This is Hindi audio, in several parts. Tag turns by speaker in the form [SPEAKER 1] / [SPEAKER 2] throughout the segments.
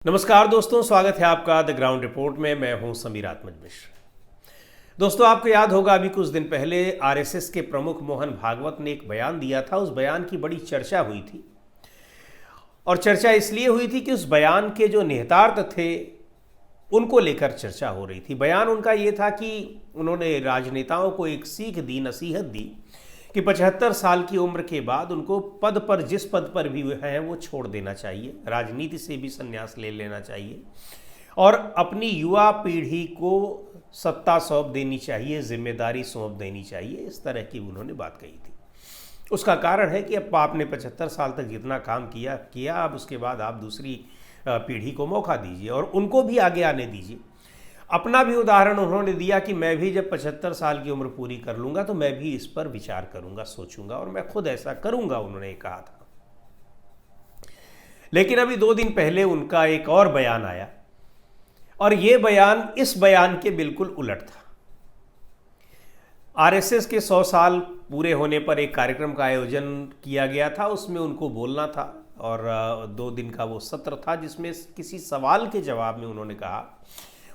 [SPEAKER 1] नमस्कार दोस्तों, स्वागत है आपका द ग्राउंड रिपोर्ट में। मैं हूं समीर आत्मज मिश्र। दोस्तों, आपको याद होगा अभी कुछ दिन पहले आरएसएस के प्रमुख मोहन भागवत ने एक बयान दिया था। उस बयान की बड़ी चर्चा हुई थी और चर्चा इसलिए हुई थी कि उस बयान के जो निहितार्थ थे उनको लेकर चर्चा हो रही थी। बयान उनका ये था कि उन्होंने राजनेताओं को एक सीख दी, नसीहत दी कि 75 साल की उम्र के बाद उनको पद पर, जिस पद पर भी हैं, वो छोड़ देना चाहिए, राजनीति से भी संन्यास ले लेना चाहिए और अपनी युवा पीढ़ी को सत्ता सौंप देनी चाहिए, जिम्मेदारी सौंप देनी चाहिए। इस तरह की उन्होंने बात कही थी। उसका कारण है कि अब आपने 75 साल तक जितना काम किया, अब उसके बाद आप दूसरी पीढ़ी को मौका दीजिए और उनको भी आगे आने दीजिए। अपना भी उदाहरण उन्होंने दिया कि मैं भी जब 75 साल की उम्र पूरी कर लूँगा तो मैं भी इस पर विचार करूँगा, सोचूंगा और मैं खुद ऐसा करूँगा, उन्होंने कहा था। लेकिन अभी 2 दिन पहले उनका एक और बयान आया और ये बयान इस बयान के बिल्कुल उलट था। आरएसएस के 100 साल पूरे होने पर एक कार्यक्रम का आयोजन किया गया था, उसमें उनको बोलना था और 2 दिन का वो सत्र था जिसमें किसी सवाल के जवाब में उन्होंने कहा,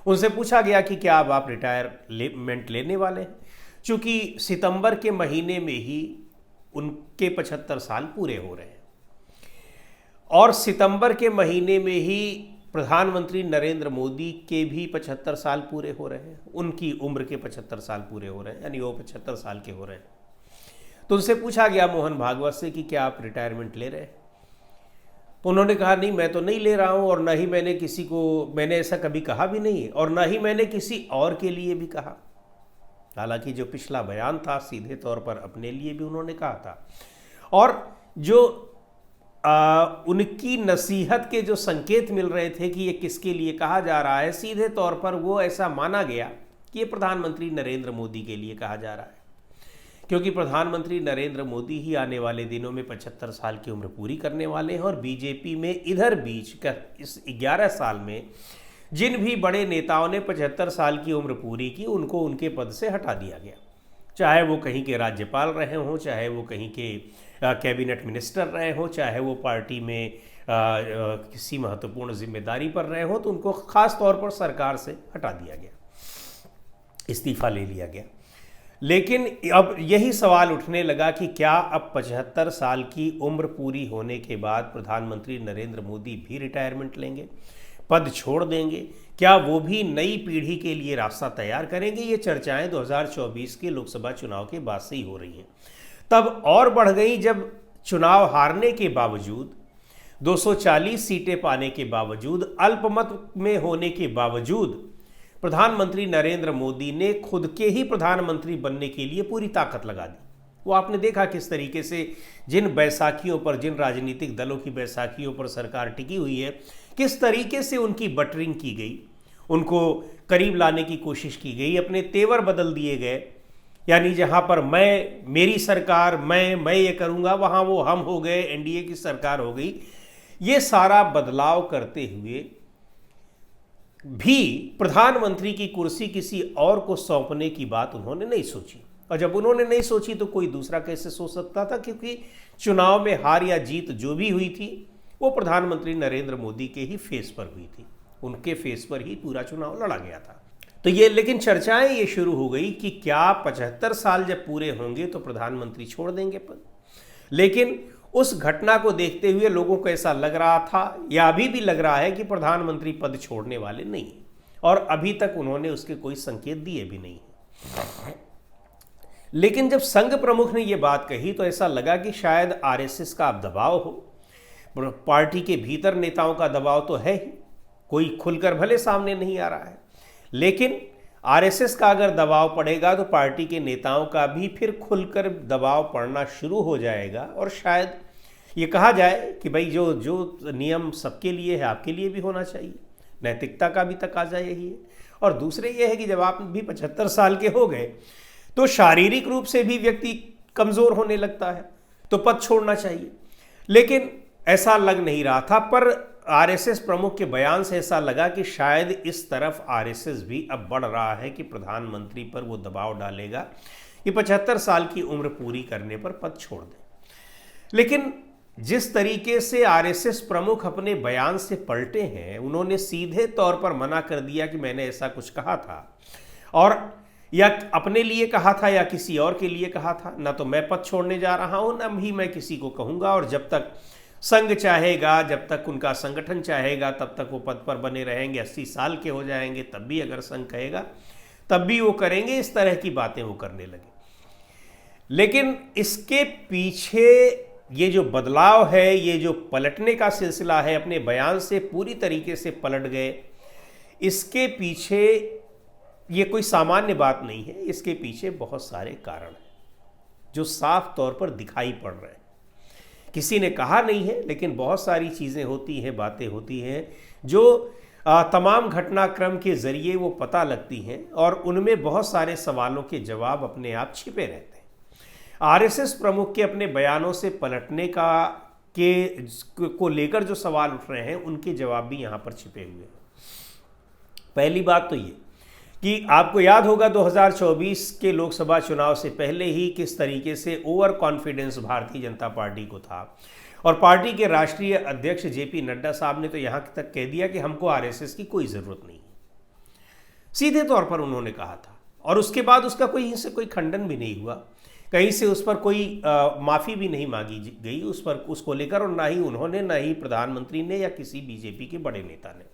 [SPEAKER 1] उनसे पूछा गया कि क्या अब आप रिटायरमेंट लेने वाले हैं, चूँकि सितंबर के महीने में ही उनके 75 साल पूरे हो रहे हैं और सितंबर के महीने में ही प्रधानमंत्री नरेंद्र मोदी के भी 75 साल पूरे हो रहे हैं, उनकी उम्र के 75 साल पूरे हो रहे हैं, यानी वो 75 साल के हो रहे हैं। तो उनसे पूछा गया मोहन भागवत से कि क्या आप रिटायरमेंट ले रहे हैं। तो उन्होंने कहा नहीं, मैं तो नहीं ले रहा हूँ और ना ही मैंने ऐसा कभी कहा भी नहीं और ना ही मैंने किसी और के लिए भी कहा। हालांकि जो पिछला बयान था सीधे तौर पर अपने लिए भी उन्होंने कहा था और जो उनकी नसीहत के जो संकेत मिल रहे थे कि ये किसके लिए कहा जा रहा है, सीधे तौर पर वो ऐसा माना गया कि ये प्रधानमंत्री नरेंद्र मोदी के लिए कहा जा रहा है, क्योंकि प्रधानमंत्री नरेंद्र मोदी ही आने वाले दिनों में 75 साल की उम्र पूरी करने वाले हैं और बीजेपी में इधर बीच का इस 11 साल में जिन भी बड़े नेताओं ने 75 साल की उम्र पूरी की, उनको उनके पद से हटा दिया गया। चाहे वो कहीं के राज्यपाल रहे हों, चाहे वो कहीं के कैबिनेट मिनिस्टर रहे हों, चाहे वो पार्टी में किसी महत्वपूर्ण जिम्मेदारी पर रहे हों, तो उनको खास तौर पर सरकार से हटा दिया गया, इस्तीफा ले लिया गया। लेकिन अब यही सवाल उठने लगा कि क्या अब 75 साल की उम्र पूरी होने के बाद प्रधानमंत्री नरेंद्र मोदी भी रिटायरमेंट लेंगे, पद छोड़ देंगे? क्या वो भी नई पीढ़ी के लिए रास्ता तैयार करेंगे? ये चर्चाएं 2024 के लोकसभा चुनाव के बाद से ही हो रही हैं। तब और बढ़ गई जब चुनाव हारने के बावजूद, 240 सीटें पाने के बावजूद, अल्पमत में होने के बावजूद प्रधानमंत्री नरेंद्र मोदी ने खुद के ही प्रधानमंत्री बनने के लिए पूरी ताकत लगा दी। वो आपने देखा किस तरीके से जिन बैसाखियों पर, जिन राजनीतिक दलों की बैसाखियों पर सरकार टिकी हुई है, किस तरीके से उनकी बटरिंग की गई, उनको करीब लाने की कोशिश की गई, अपने तेवर बदल दिए गए। यानी जहां पर मेरी सरकार, मैं ये करूंगा, वहां वो हम हो गए, एनडीए की सरकार हो गई। ये सारा बदलाव करते हुए भी प्रधानमंत्री की कुर्सी किसी और को सौंपने की बात उन्होंने नहीं सोची और जब उन्होंने नहीं सोची तो कोई दूसरा कैसे सोच सकता था, क्योंकि चुनाव में हार या जीत जो भी हुई थी वो प्रधानमंत्री नरेंद्र मोदी के ही फेस पर हुई थी, उनके फेस पर ही पूरा चुनाव लड़ा गया था। तो ये लेकिन चर्चाएं ये शुरू हो गई कि क्या 75 साल जब पूरे होंगे तो प्रधानमंत्री छोड़ देंगे पद। लेकिन उस घटना को देखते हुए लोगों को ऐसा लग रहा था, या अभी भी लग रहा है, कि प्रधानमंत्री पद छोड़ने वाले नहीं और अभी तक उन्होंने उसके कोई संकेत दिए भी नहीं। लेकिन जब संघ प्रमुख ने यह बात कही तो ऐसा लगा कि शायद आरएसएस का अब दबाव हो। पार्टी के भीतर नेताओं का दबाव तो है ही, कोई खुलकर भले सामने नहीं आ रहा है, लेकिन आरएसएस का अगर दबाव पड़ेगा तो पार्टी के नेताओं का भी फिर खुलकर दबाव पड़ना शुरू हो जाएगा और शायद ये कहा जाए कि भाई जो नियम सबके लिए है आपके लिए भी होना चाहिए। नैतिकता का भी तकाजा यही है। और दूसरे ये है कि जब आप भी 75 साल के हो गए तो शारीरिक रूप से भी व्यक्ति कमज़ोर होने लगता है, तो पद छोड़ना चाहिए। लेकिन ऐसा लग नहीं रहा था, पर आरएसएस प्रमुख के बयान से ऐसा लगा कि शायद इस तरफ आरएसएस भी अब बढ़ रहा है कि प्रधानमंत्री पर वो दबाव डालेगा कि 75 साल की उम्र पूरी करने पर पद छोड़ दें। लेकिन जिस तरीके से आरएसएस प्रमुख अपने बयान से पलटे हैं, उन्होंने सीधे तौर पर मना कर दिया कि मैंने ऐसा कुछ कहा था, और या अपने लिए कहा था या किसी और के लिए कहा था। ना तो मैं पद छोड़ने जा रहा हूं, ना भी मैं किसी को कहूंगा, और जब तक संघ चाहेगा, जब तक उनका संगठन चाहेगा, तब तक वो पद पर बने रहेंगे। 80 साल के हो जाएंगे तब भी अगर संघ कहेगा तब भी वो करेंगे। इस तरह की बातें वो करने लगे। लेकिन इसके पीछे ये जो बदलाव है, ये जो पलटने का सिलसिला है, अपने बयान से पूरी तरीके से पलट गए, इसके पीछे ये कोई सामान्य बात नहीं है। इसके पीछे बहुत सारे कारण हैं जो साफ तौर पर दिखाई पड़ रहे हैं। किसी ने कहा नहीं है, लेकिन बहुत सारी चीज़ें होती हैं, बातें होती हैं जो तमाम घटनाक्रम के ज़रिए वो पता लगती हैं, और उनमें बहुत सारे सवालों के जवाब अपने आप छिपे रहते हैं। आरएसएस प्रमुख के अपने बयानों से पलटने को लेकर जो सवाल उठ रहे हैं, उनके जवाब भी यहाँ पर छिपे हुए हैं। पहली बात तो ये कि आपको याद होगा 2024 के लोकसभा चुनाव से पहले ही किस तरीके से over confidence Bharatiya Janata party को था, और पार्टी के राष्ट्रीय अध्यक्ष जेपी नड्डा साहब ने तो यहाँ तक कह दिया कि हमको आरएसएस की कोई ज़रूरत नहीं है। सीधे तौर पर उन्होंने कहा था, और उसके बाद उसका कोई खंडन भी नहीं हुआ, कहीं से उस पर कोई माफ़ी भी नहीं मांगी गई उसको लेकर, और ना ही उन्होंने, ना ही प्रधानमंत्री ने या किसी बीजेपी के बड़े नेता ने।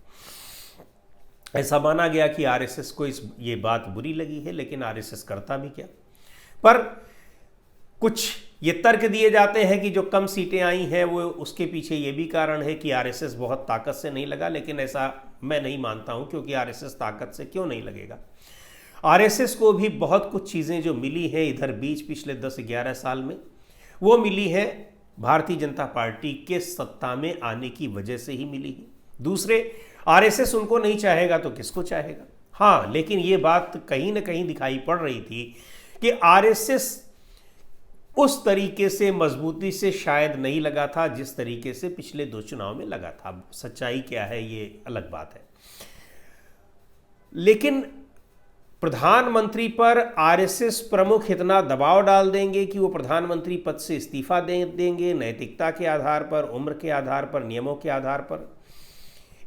[SPEAKER 1] ऐसा माना गया कि आरएसएस को ये बात बुरी लगी है, लेकिन आरएसएस करता भी क्या। पर कुछ ये तर्क दिए जाते हैं कि जो कम सीटें आई हैं वो उसके पीछे ये भी कारण है कि आरएसएस बहुत ताकत से नहीं लगा, लेकिन ऐसा मैं नहीं मानता हूं, क्योंकि आरएसएस ताकत से क्यों नहीं लगेगा। आरएसएस को भी बहुत कुछ चीज़ें जो मिली हैं इधर बीच पिछले 10-11 साल में, वो मिली है भारतीय जनता पार्टी के सत्ता में आने की वजह से ही मिली है। दूसरे, आरएसएस उनको नहीं चाहेगा तो किसको चाहेगा। हाँ, लेकिन ये बात कहीं ना कहीं दिखाई पड़ रही थी कि आरएसएस उस तरीके से मजबूती से शायद नहीं लगा था जिस तरीके से पिछले 2 चुनाव में लगा था। सच्चाई क्या है ये अलग बात है। लेकिन प्रधानमंत्री पर आरएसएस प्रमुख इतना दबाव डाल देंगे कि वो प्रधानमंत्री पद से इस्तीफा देंगे, नैतिकता के आधार पर, उम्र के आधार पर, नियमों के आधार पर।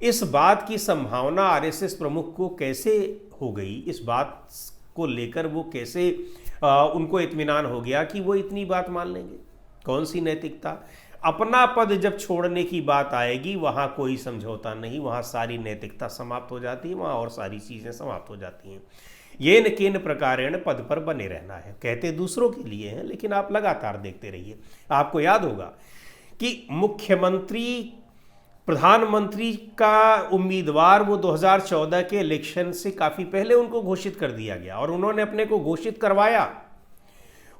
[SPEAKER 1] इस बात की संभावना आरएसएस प्रमुख को कैसे हो गई, इस बात को लेकर वो कैसे उनको इत्मीनान हो गया कि वो इतनी बात मान लेंगे। कौन सी नैतिकता। अपना पद जब छोड़ने की बात आएगी वहाँ कोई समझौता नहीं, वहाँ सारी नैतिकता समाप्त हो जाती है, वहाँ और सारी चीज़ें समाप्त हो जाती हैं। ये न केन प्रकारेण पद पर बने रहना है, कहते दूसरों के लिए हैं, लेकिन आप लगातार देखते रहिए। आपको याद होगा कि मुख्यमंत्री, प्रधानमंत्री का उम्मीदवार वो 2014 के इलेक्शन से काफ़ी पहले उनको घोषित कर दिया गया, और उन्होंने अपने को घोषित करवाया।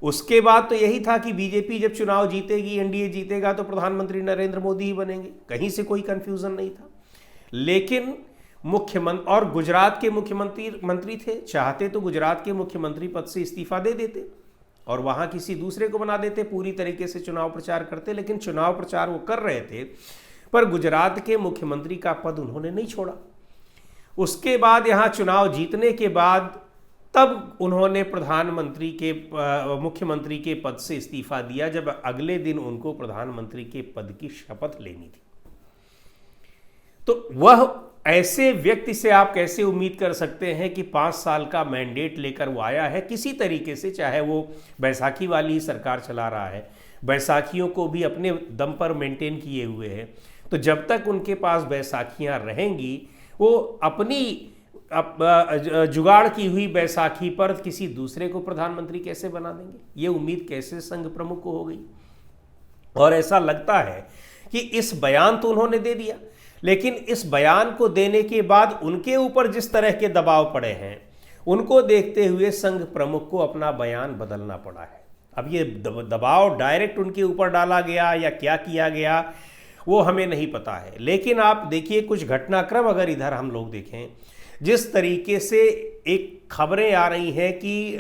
[SPEAKER 1] उसके बाद तो यही था कि बीजेपी जब चुनाव जीतेगी, एनडीए जीतेगा, तो प्रधानमंत्री नरेंद्र मोदी ही बनेंगे, कहीं से कोई कंफ्यूजन नहीं था। लेकिन मुख्यमंत्री और गुजरात के मुख्यमंत्री थे, चाहते तो गुजरात के मुख्यमंत्री पद से इस्तीफा दे देते और वहां किसी दूसरे को बना देते, पूरी तरीके से चुनाव प्रचार करते। लेकिन चुनाव प्रचार वो कर रहे थे, पर गुजरात के मुख्यमंत्री का पद उन्होंने नहीं छोड़ा। उसके बाद यहाँ चुनाव जीतने के बाद तब उन्होंने मुख्यमंत्री के पद से इस्तीफा दिया, जब अगले दिन उनको प्रधानमंत्री के पद की शपथ लेनी थी। तो वह ऐसे व्यक्ति से आप कैसे उम्मीद कर सकते हैं कि 5 साल का मैंडेट लेकर वो आया है किसी तरीके से, चाहे वो बैसाखी वाली ही सरकार चला रहा है, बैसाखियों को भी अपने दम पर मेंटेन किए हुए है। तो जब तक उनके पास बैसाखियां रहेंगी, वो अपनी जुगाड़ की हुई बैसाखी पर किसी दूसरे को प्रधानमंत्री कैसे बना देंगे, ये उम्मीद कैसे संघ प्रमुख को हो गई। और ऐसा लगता है कि इस बयान तो उन्होंने दे दिया, लेकिन इस बयान को देने के बाद उनके ऊपर जिस तरह के दबाव पड़े हैं, उनको देखते हुए संघ प्रमुख को अपना बयान बदलना पड़ा है। अब ये दबाव डायरेक्ट उनके ऊपर डाला गया या क्या किया गया वो हमें नहीं पता है। लेकिन आप देखिए कुछ घटनाक्रम अगर इधर हम लोग देखें, जिस तरीके से एक खबरें आ रही हैं कि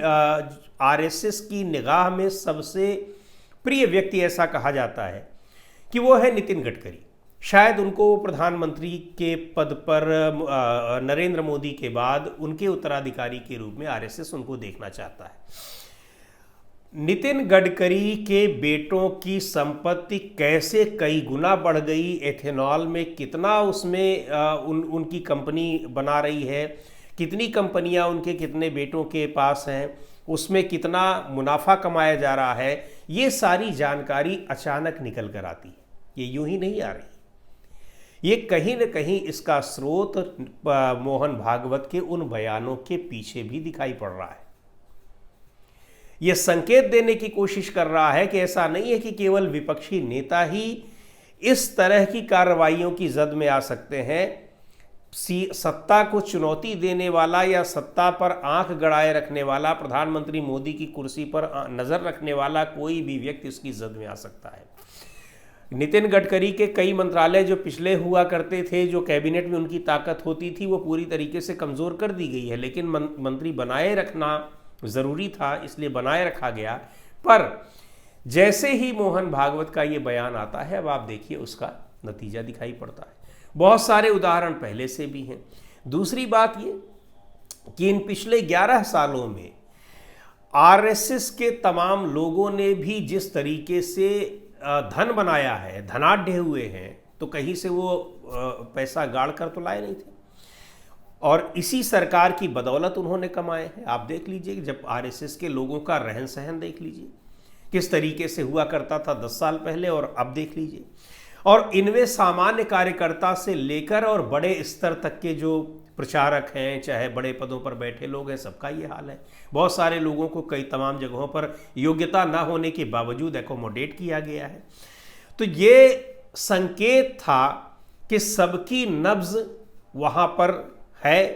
[SPEAKER 1] आरएसएस की निगाह में सबसे प्रिय व्यक्ति ऐसा कहा जाता है कि वो है नितिन गडकरी। शायद उनको प्रधानमंत्री के पद पर नरेंद्र मोदी के बाद उनके उत्तराधिकारी के रूप में आरएसएस उनको देखना चाहता है। नितिन गडकरी के बेटों की संपत्ति कैसे कई गुना बढ़ गई, एथेनॉल में कितना उसमें उनकी कंपनी बना रही है, कितनी कंपनियां उनके कितने बेटों के पास हैं, उसमें कितना मुनाफा कमाया जा रहा है, ये सारी जानकारी अचानक निकल कर आती है। ये यूं ही नहीं आ रही, ये कहीं न कहीं इसका स्रोत मोहन भागवत के उन बयानों के पीछे भी दिखाई पड़ रहा है। यह संकेत देने की कोशिश कर रहा है कि ऐसा नहीं है कि केवल विपक्षी नेता ही इस तरह की कार्रवाइयों की जद में आ सकते हैं। सत्ता को चुनौती देने वाला या सत्ता पर आंख गड़ाए रखने वाला, प्रधानमंत्री मोदी की कुर्सी पर नजर रखने वाला कोई भी व्यक्ति इसकी जद में आ सकता है। नितिन गडकरी के कई मंत्रालय जो पिछले हुआ करते थे, जो कैबिनेट में उनकी ताकत होती थी, वो पूरी तरीके से कमज़ोर कर दी गई है। लेकिन मंत्री बनाए रखना ज़रूरी था, इसलिए बनाए रखा गया। पर जैसे ही मोहन भागवत का ये बयान आता है, अब आप देखिए उसका नतीजा दिखाई पड़ता है। बहुत सारे उदाहरण पहले से भी हैं। दूसरी बात ये कि इन पिछले 11 सालों में आरएसएस के तमाम लोगों ने भी जिस तरीके से धन बनाया है, धनाढ्य हुए हैं, तो कहीं से वो पैसा गाड़ कर तो लाए नहीं थे, और इसी सरकार की बदौलत उन्होंने कमाए हैं। आप देख लीजिए, जब आरएसएस के लोगों का रहन सहन देख लीजिए किस तरीके से हुआ करता था 10 साल पहले, और अब देख लीजिए। और इनमें सामान्य कार्यकर्ता से लेकर और बड़े स्तर तक के जो प्रचारक हैं, चाहे बड़े पदों पर बैठे लोग हैं, सबका ये हाल है। बहुत सारे लोगों को कई तमाम जगहों पर योग्यता ना होने के बावजूद एकोमोडेट किया गया है। तो ये संकेत था कि सबकी नब्ज वहाँ पर है,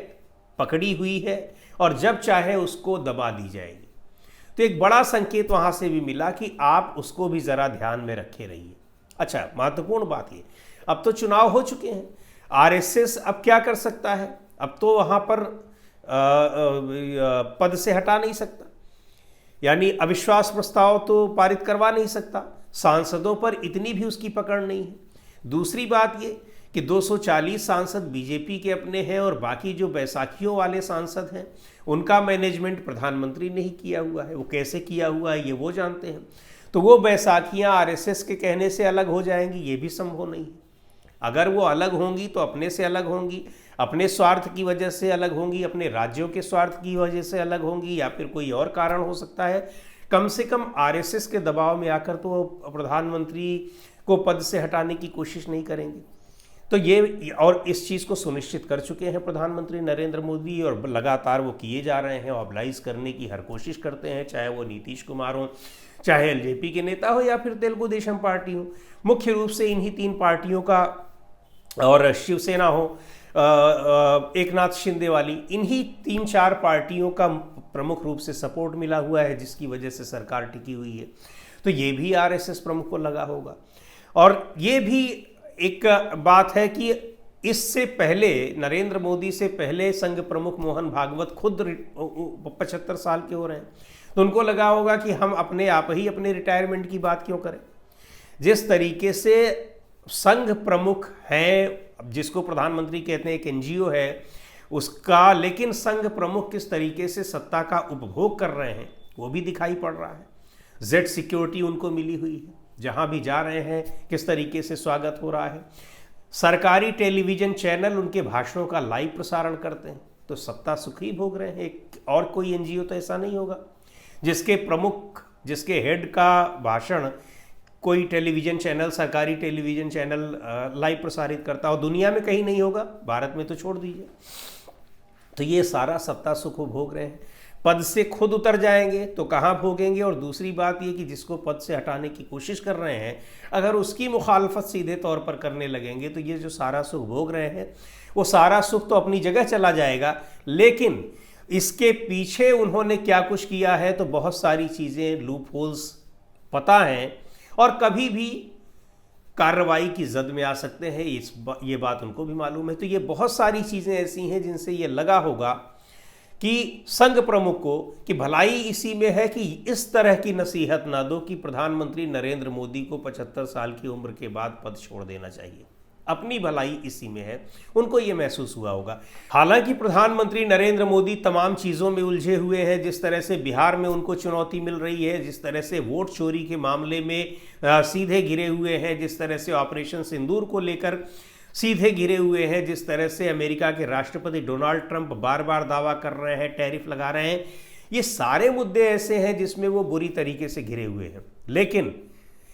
[SPEAKER 1] पकड़ी हुई है, और जब चाहे उसको दबा दी जाएगी। तो एक बड़ा संकेत वहाँ से भी मिला कि आप उसको भी ज़रा ध्यान में रखे रहिए। अच्छा, महत्वपूर्ण बात ये, अब तो चुनाव हो चुके हैं, आरएसएस अब क्या कर सकता है? अब तो वहाँ पर पद से हटा नहीं सकता, यानी अविश्वास प्रस्ताव तो पारित करवा नहीं सकता। सांसदों पर इतनी भी उसकी पकड़ नहीं है। दूसरी बात ये कि 240 सांसद बीजेपी के अपने हैं, और बाकी जो बैसाखियों वाले सांसद हैं उनका मैनेजमेंट प्रधानमंत्री ने ही किया हुआ है। वो कैसे किया हुआ है ये वो जानते हैं। तो वो बैसाखियाँ आरएसएस के कहने से अलग हो जाएंगी, ये भी संभव नहीं है। अगर वो अलग होंगी तो अपने से अलग होंगी, अपने स्वार्थ की वजह से अलग होंगी, अपने राज्यों के स्वार्थ की वजह से अलग होंगी, या फिर कोई और कारण हो सकता है। कम से कम आरएसएस के दबाव में आकर तो वो प्रधानमंत्री को पद से हटाने की कोशिश नहीं करेंगे। तो ये, और इस चीज़ को सुनिश्चित कर चुके हैं प्रधानमंत्री नरेंद्र मोदी, और लगातार वो किए जा रहे हैं, ऑबलाइज करने की हर कोशिश करते हैं, चाहे वो नीतीश कुमार हो, चाहे एलजेपी के नेता हो, या फिर तेलुगु देशम पार्टी हो। मुख्य रूप से इन्हीं 3 पार्टियों का, और शिवसेना हो एकनाथ शिंदे वाली, इन्हीं 3-4 पार्टियों का प्रमुख रूप से सपोर्ट मिला हुआ है, जिसकी वजह से सरकार टिकी हुई है। तो ये भी आरएसएस प्रमुख को लगा होगा। और ये भी एक बात है कि इससे पहले, नरेंद्र मोदी से पहले संघ प्रमुख मोहन भागवत खुद 75 साल के हो रहे हैं, तो उनको लगा होगा कि हम अपने आप ही अपने रिटायरमेंट की बात क्यों करें। जिस तरीके से संघ प्रमुख हैं, जिसको प्रधानमंत्री कहते हैं, एक एनजीओ है उसका, लेकिन संघ प्रमुख किस तरीके से सत्ता का उपभोग कर रहे हैं वो भी दिखाई पड़ रहा है। जेड सिक्योरिटी उनको मिली हुई है, जहां भी जा रहे हैं किस तरीके से स्वागत हो रहा है। सरकारी टेलीविज़न चैनल उनके भाषणों का लाइव प्रसारण करते हैं, तो सत्ता सुखी भोग रहे हैं। एक और कोई एनजीओ तो ऐसा नहीं होगा जिसके प्रमुख, जिसके हेड का भाषण कोई टेलीविज़न चैनल, सरकारी टेलीविज़न चैनल लाइव प्रसारित करता हो। दुनिया में कहीं नहीं होगा, भारत में तो छोड़ दीजिए। तो ये सारा सत्ता सुख भोग रहे हैं। पद से खुद उतर जाएंगे तो कहाँ भोगेंगे। और दूसरी बात ये कि जिसको पद से हटाने की कोशिश कर रहे हैं, अगर उसकी मुखालफत सीधे तौर पर करने लगेंगे, तो ये जो सारा सुख भोग रहे हैं वो सारा सुख तो अपनी जगह चला जाएगा। लेकिन इसके पीछे उन्होंने क्या कुछ किया है, तो बहुत सारी चीज़ें, लूप होल्स पता हैं, और कभी भी कार्रवाई की जद में आ सकते हैं, ये बात उनको भी मालूम है। तो ये बहुत सारी चीज़ें ऐसी हैं जिनसे ये लगा होगा कि संघ प्रमुख को कि भलाई इसी में है कि इस तरह की नसीहत ना दो कि प्रधानमंत्री नरेंद्र मोदी को 75 साल की उम्र के बाद पद छोड़ देना चाहिए। अपनी भलाई इसी में है, उनको ये महसूस हुआ होगा। हालांकि प्रधानमंत्री नरेंद्र मोदी तमाम चीज़ों में उलझे हुए हैं। जिस तरह से बिहार में उनको चुनौती मिल रही है, जिस तरह से वोट चोरी के मामले में सीधे घिरे हुए हैं, जिस तरह से ऑपरेशन सिंदूर को लेकर सीधे घिरे हुए हैं, जिस तरह से अमेरिका के राष्ट्रपति डोनाल्ड ट्रंप बार बार दावा कर रहे हैं, टैरिफ लगा रहे हैं, ये सारे मुद्दे ऐसे हैं जिसमें वो बुरी तरीके से घिरे हुए हैं। लेकिन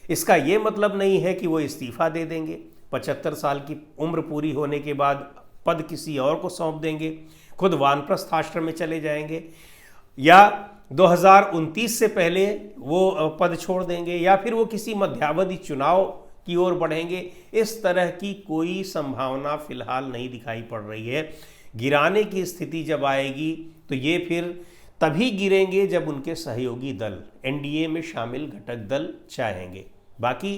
[SPEAKER 1] इसका ये मतलब नहीं है कि वो इस्तीफा दे देंगे, 75 साल की उम्र पूरी होने के बाद पद किसी और को सौंप देंगे, खुद वानप्रस्थ आश्रम में चले जाएंगे, या 2029 से पहले वो पद छोड़ देंगे, या फिर वो किसी मध्यावधि चुनाव की ओर बढ़ेंगे। इस तरह की कोई संभावना फिलहाल नहीं दिखाई पड़ रही है। गिराने की स्थिति जब आएगी तो ये फिर तभी गिरेंगे जब उनके सहयोगी दल, एनडीए में शामिल घटक दल चाहेंगे। बाकी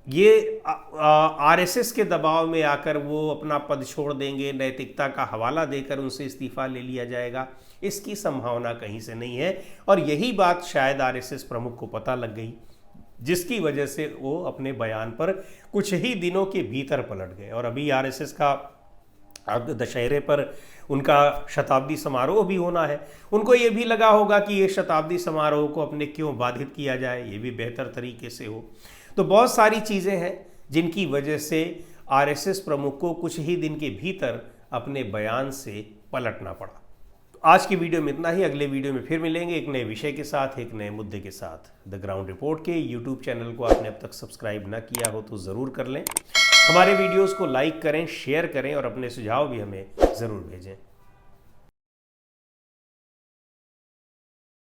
[SPEAKER 1] ये आरएसएस के दबाव में आकर वो अपना पद छोड़ देंगे, नैतिकता का हवाला देकर उनसे इस्तीफा ले लिया जाएगा, इसकी संभावना कहीं से नहीं है। और यही बात शायद आरएसएस प्रमुख को पता लग गई, जिसकी वजह से वो अपने बयान पर कुछ ही दिनों के भीतर पलट गए। और अभी आरएसएस का दशहरे पर उनका शताब्दी समारोह भी होना है। उनको ये भी लगा होगा कि ये शताब्दी समारोह को अपने क्यों बाधित किया जाए, ये भी बेहतर तरीके से हो। तो बहुत सारी चीज़ें हैं जिनकी वजह से आरएसएस प्रमुख को कुछ ही दिन के भीतर अपने बयान से पलटना पड़ा। आज की वीडियो में इतना ही। अगले वीडियो में फिर मिलेंगे एक नए विषय के साथ, एक नए मुद्दे के साथ। द ग्राउंड रिपोर्ट के यूट्यूब चैनल को आपने अब तक सब्सक्राइब ना किया हो तो ज़रूर कर लें। हमारे वीडियोस को लाइक करें, शेयर करें और अपने सुझाव भी हमें ज़रूर भेजें।